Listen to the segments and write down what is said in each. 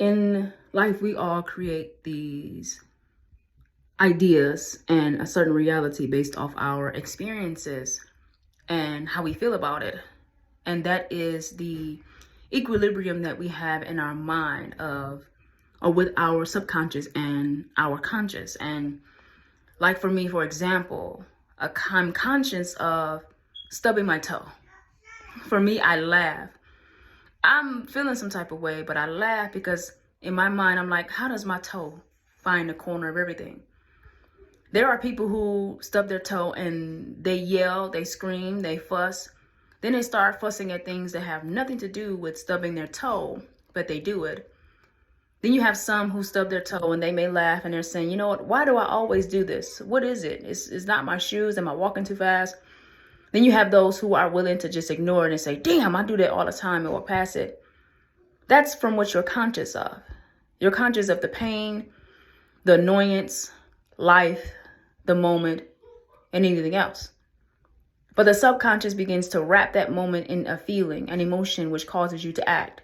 In life, we all create these ideas and a certain reality based off our experiences and how we feel about it. And that is the equilibrium that we have in our mind of or with our subconscious and our conscious. And like for me, for example, I'm conscious of stubbing my toe. For me, I laugh. I'm feeling some type of way, but I laugh because in my mind, I'm like, how does my toe find the corner of everything? There are people who stub their toe and they yell, they scream, they fuss. Then they start fussing at things that have nothing to do with stubbing their toe, but they do it. Then you have some who stub their toe and they may laugh and they're saying, you know what, why do I always do this? What is it? It's not my shoes. Am I walking too fast? Then you have those who are willing to just ignore it and say, damn, I do that all the time and will pass it. That's from what you're conscious of. You're conscious of the pain, the annoyance, life, the moment, and anything else. But the subconscious begins to wrap that moment in a feeling, an emotion, which causes you to act.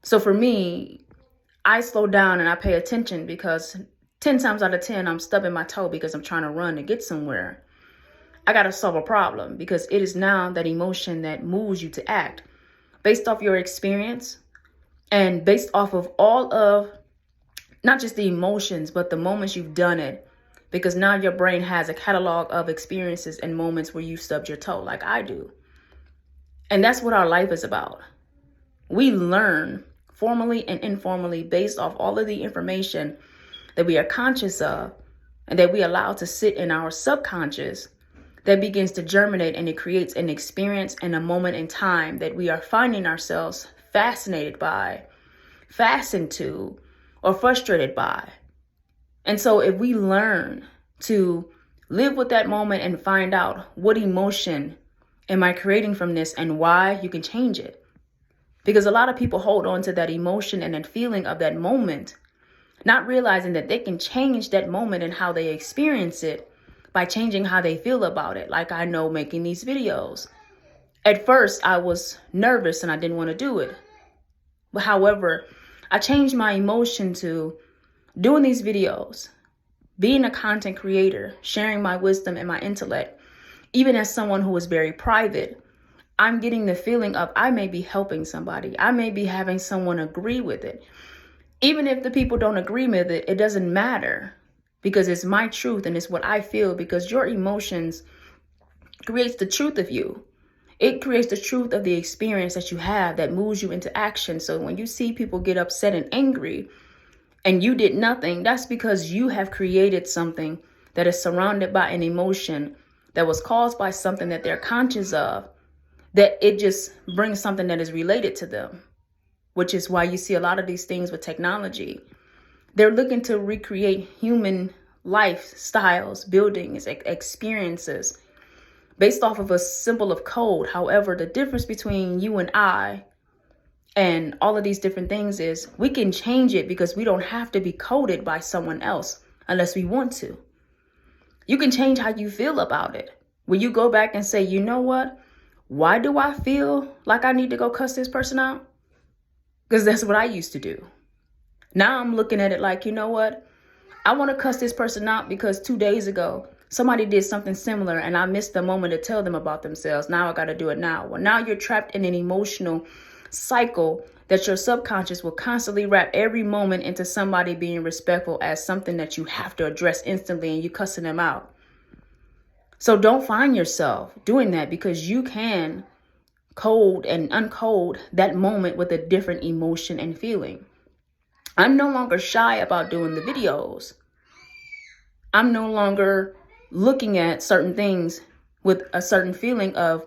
So for me, I slow down and I pay attention because 10 times out of 10, I'm stubbing my toe because I'm trying to run to get somewhere. I got to solve a problem because it is now that emotion that moves you to act based off your experience and based off of all of not just the emotions, but the moments you've done it. Because now your brain has a catalog of experiences and moments where you stubbed your toe like I do. And that's what our life is about. We learn formally and informally based off all of the information that we are conscious of and that we allow to sit in our subconscious that begins to germinate, and it creates an experience and a moment in time that we are finding ourselves fascinated by, fastened to, or frustrated by. And so if we learn to live with that moment and find out what emotion am I creating from this and why, you can change it. Because a lot of people hold on to that emotion and that feeling of that moment, not realizing that they can change that moment and how they experience it by changing how they feel about it. Like I know making these videos. At first, I was nervous and I didn't want to do it. But however, I changed my emotion to doing these videos, being a content creator, sharing my wisdom and my intellect. Even as someone who is very private, I'm getting the feeling of I may be helping somebody. I may be having someone agree with it. Even if the people don't agree with it, it doesn't matter because it's my truth and it's what I feel, because your emotions creates the truth of you. It creates the truth of the experience that you have that moves you into action. So when you see people get upset and angry and you did nothing, that's because you have created something that is surrounded by an emotion that was caused by something that they're conscious of, that it just brings something that is related to them, which is why you see a lot of these things with technology. They're looking to recreate human lifestyles, buildings, experiences based off of a symbol of code. However, the difference between you and I and all of these different things is we can change it because we don't have to be coded by someone else unless we want to. You can change how you feel about it. When you go back and say, you know what? Why do I feel like I need to go cuss this person out? Because that's what I used to do. Now I'm looking at it like, you know what? I want to cuss this person out because 2 days ago, somebody did something similar and I missed the moment to tell them about themselves. Now I got to do it now. Well, now you're trapped in an emotional cycle that your subconscious will constantly wrap every moment into somebody being respectful as something that you have to address instantly and you cussing them out. So don't find yourself doing that, because you can code and uncode that moment with a different emotion and feeling. I'm no longer shy about doing the videos. I'm no longer looking at certain things with a certain feeling of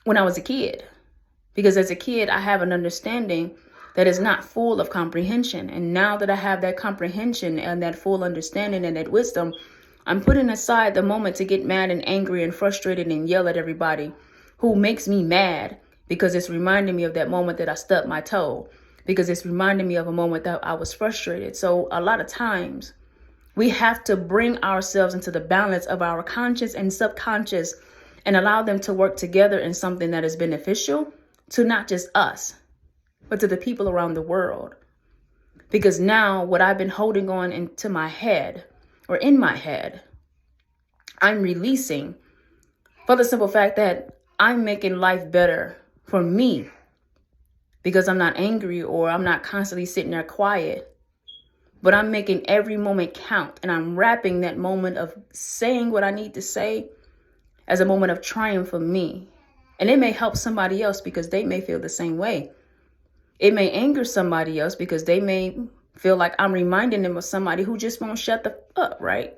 when I was a kid. Because as a kid, I have an understanding that is not full of comprehension. And now that I have that comprehension and that full understanding and that wisdom, I'm putting aside the moment to get mad and angry and frustrated and yell at everybody who makes me mad, because it's reminding me of that moment that I stubbed my toe, because it's reminding me of a moment that I was frustrated. So a lot of times we have to bring ourselves into the balance of our conscious and subconscious and allow them to work together in something that is beneficial to not just us, but to the people around the world. Because now what I've been holding on into my head or in my head, I'm releasing for the simple fact that I'm making life better for me because I'm not angry or I'm not constantly sitting there quiet. But I'm making every moment count, and I'm wrapping that moment of saying what I need to say as a moment of triumph for me. And it may help somebody else because they may feel the same way. It may anger somebody else because they may feel like I'm reminding them of somebody who just won't shut the up, right?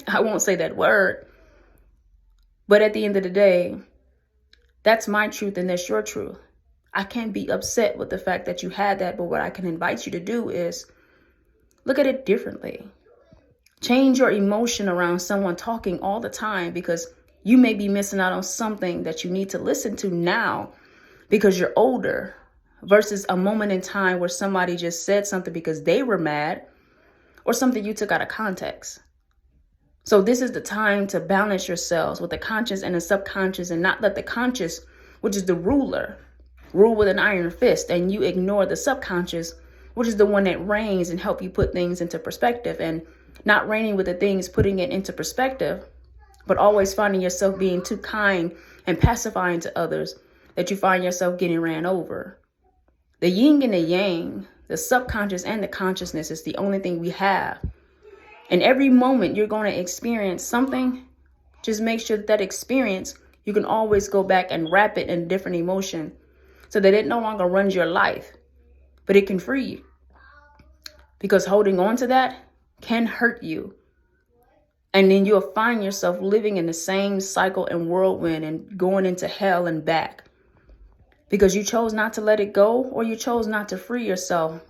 I won't say that word. But at the end of the day, that's my truth and that's your truth. I can't be upset with the fact that you had that, but what I can invite you to do is look at it differently. Change your emotion around someone talking all the time because you may be missing out on something that you need to listen to now because you're older versus a moment in time where somebody just said something because they were mad or something you took out of context. So this is the time to balance yourselves with the conscious and the subconscious and not let the conscious, which is the ruler, rule with an iron fist, and you ignore the subconscious, which is the one that reigns and help you put things into perspective, and not reigning with the things, putting it into perspective, but always finding yourself being too kind and pacifying to others that you find yourself getting ran over. The yin and the yang, the subconscious and the consciousness is the only thing we have. And every moment you're going to experience something, just make sure that experience, you can always go back and wrap it in a different emotion so that it no longer runs your life, but it can free you. Because holding on to that can hurt you. And then you'll find yourself living in the same cycle and whirlwind and going into hell and back. Because you chose not to let it go, or you chose not to free yourself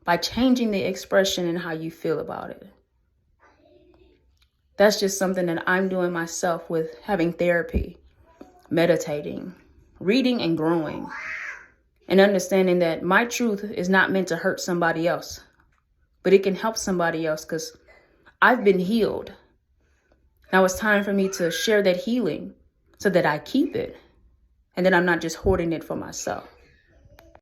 by changing the expression and how you feel about it. That's just something that I'm doing myself with having therapy, meditating, reading and growing, and understanding that my truth is not meant to hurt somebody else, but it can help somebody else because I've been healed. Now it's time for me to share that healing so that I keep it and that I'm not just hoarding it for myself.